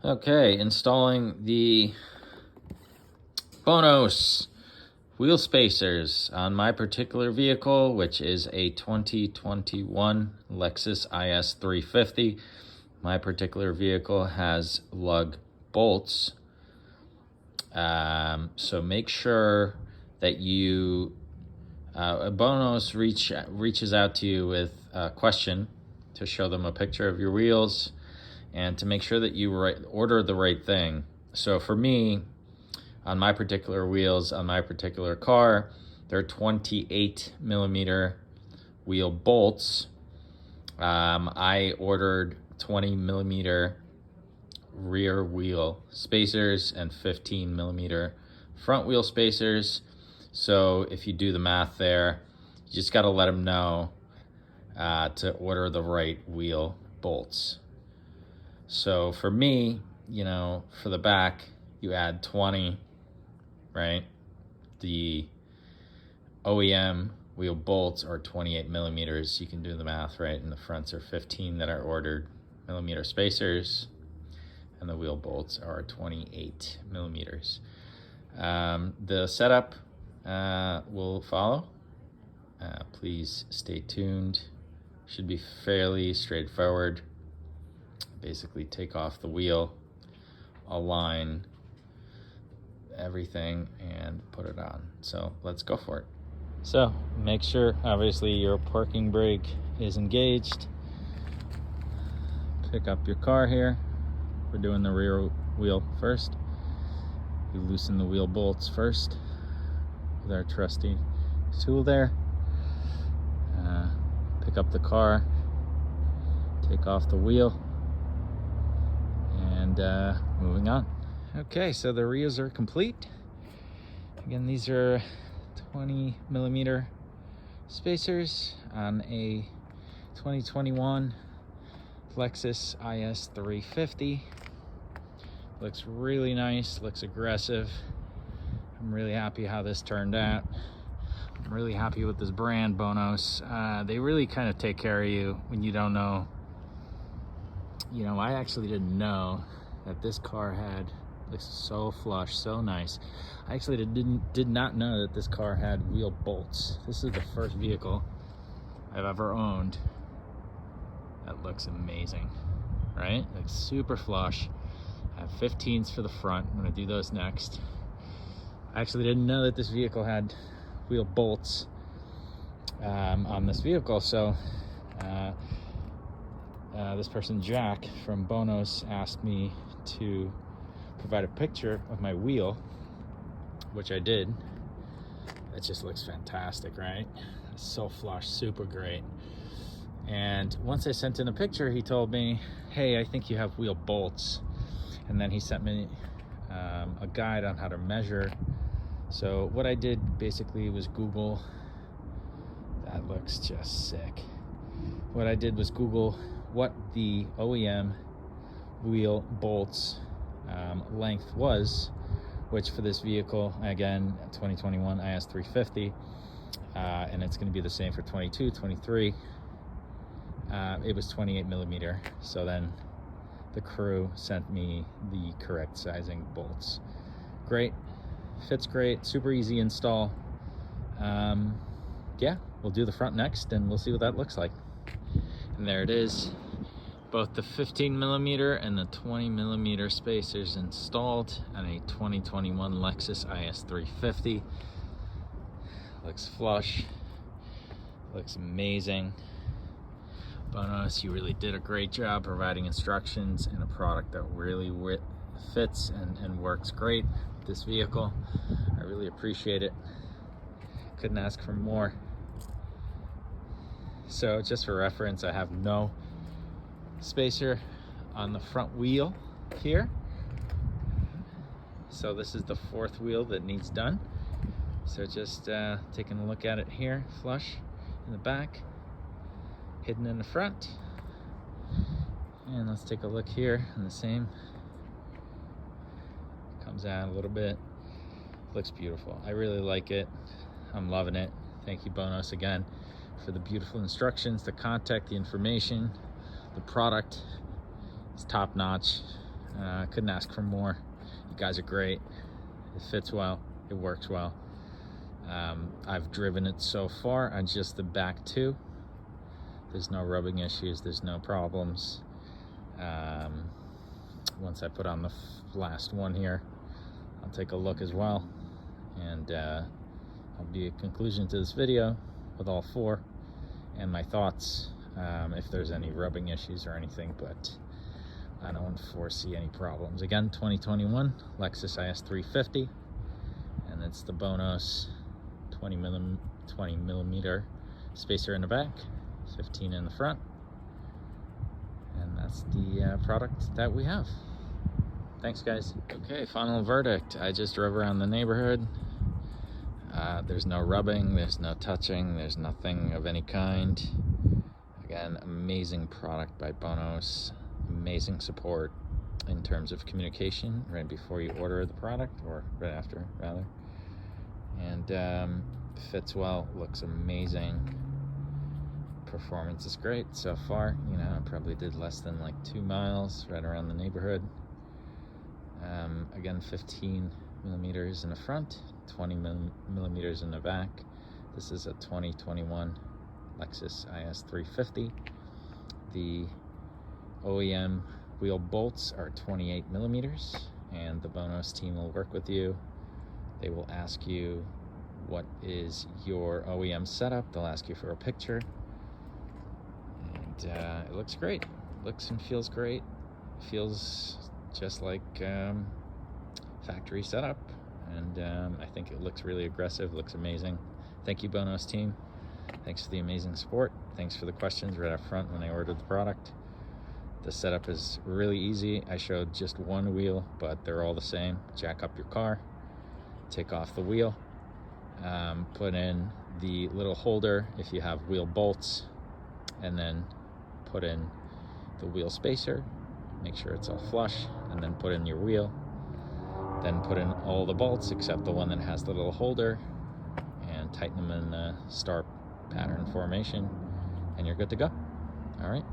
Okay, installing the BONOSS wheel spacers on my particular vehicle, which is a 2021 Lexus IS350. My particular vehicle has lug bolts. So make sure that you, BONOSS reaches out to you with a question to show them a picture of your wheels and to make sure that you order the right thing. So for me, on my particular wheels, on my particular car, they're 28 millimeter wheel bolts. I ordered 20 millimeter rear wheel spacers and 15 millimeter front wheel spacers. So if you do the math there, you just gotta let them know to order the right wheel bolts. So for me, for the back, you add 20, right? The OEM wheel bolts are 28 millimeters. You can do the math, right? And the fronts are 15 that are ordered millimeter spacers, and the wheel bolts are 28 millimeters. The setup will follow. Please stay tuned. Should be fairly straightforward. Basically take off the wheel, align everything, and put it on. So let's go for it. So make sure, obviously, your parking brake is engaged. Pick up your car here. We're doing the rear wheel first. You loosen the wheel bolts first with our trusty tool there. Pick up the car, take off the wheel, and moving on. Okay, so the rears are complete. Again, these are 20 millimeter spacers on a 2021 Lexus IS350. Looks really nice, looks aggressive. I'm really happy how this turned out. I'm really happy with this brand, BONOSS. They really kind of take care of you when you don't know. I actually didn't know that this car looks so flush, so nice. I actually did not know that this car had wheel bolts. This is the first vehicle I've ever owned that looks amazing, right? Like super flush. I have 15s for the front. I'm gonna do those next. I actually didn't know that this vehicle had wheel bolts on this vehicle. So this person, Jack from BONOSS, asked me to provide a picture of my wheel, which I did. It just looks fantastic, right? It's so flush, super great. And once I sent in a picture, he told me, hey, I think you have wheel bolts. And then he sent me a guide on how to measure. So what I did basically was Google. That looks just sick. What I did was Google what the OEM wheel bolts length was, which for this vehicle, again, 2021 IS350, and it's going to be the same for 22, 23. It was 28 millimeter. So then the crew sent me the correct sizing bolts. Great, fits great, super easy install. Yeah, we'll do the front next and we'll see what that looks like. And there it is, both the 15 millimeter and the 20 millimeter spacers installed on a 2021 Lexus IS350. Looks flush, looks amazing. BONOSS, you really did a great job providing instructions and a product that really fits and works great with this vehicle. I really appreciate it. Couldn't ask for more. So just for reference, I have no spacer on the front wheel here. So this is the fourth wheel that needs done. So just taking a look at it here, flush in the back, hidden in the front. And let's take a look here, and the same. Comes out a little bit. Looks beautiful. I really like it. I'm loving it. Thank you, BONOSS, again, for the beautiful instructions, the contact, the information. The product is top notch. I couldn't ask for more. You guys are great. It fits well. It works well. I've driven it so far on just the back two. There's no rubbing issues. There's no problems. Once I put on the last one here, I'll take a look as well, and I'll be a conclusion to this video with all four and my thoughts, if there's any rubbing issues or anything, but I don't foresee any problems. Again, 2021 Lexus IS350, and it's the BONOSS 20 millimeter spacer in the back, 15 in the front, and that's the product that we have. Thanks, guys. Okay, final verdict. I just drove around the neighborhood. There's no rubbing, there's no touching, there's nothing of any kind. Again, amazing product by BONOSS. Amazing support in terms of communication right before you order the product, or right after rather, and fits well, looks amazing, performance is great so far. You know, I probably did less than like 2 miles right around the neighborhood. Again, 15 millimeters in the front, 20 millimeters in the back. This is a 2021 Lexus IS350. The OEM wheel bolts are 28 millimeters, and the BONOSS team will work with you. They will ask you what is your OEM setup. They'll ask you for a picture, and it looks great. Looks and feels great. Feels just like factory setup, and I think it looks really aggressive. Looks amazing. Thank you, BONOSS team. Thanks for the amazing support. Thanks for the questions right up front when I ordered the product. The setup is really easy. I showed just one wheel, but they're all the same. Jack up your car, take off the wheel, put in the little holder if you have wheel bolts, and then put in the wheel spacer. Make sure it's all flush, and then put in your wheel. Then put in all the bolts except the one that has the little holder, and tighten them in the star pattern formation, and you're good to go. All right.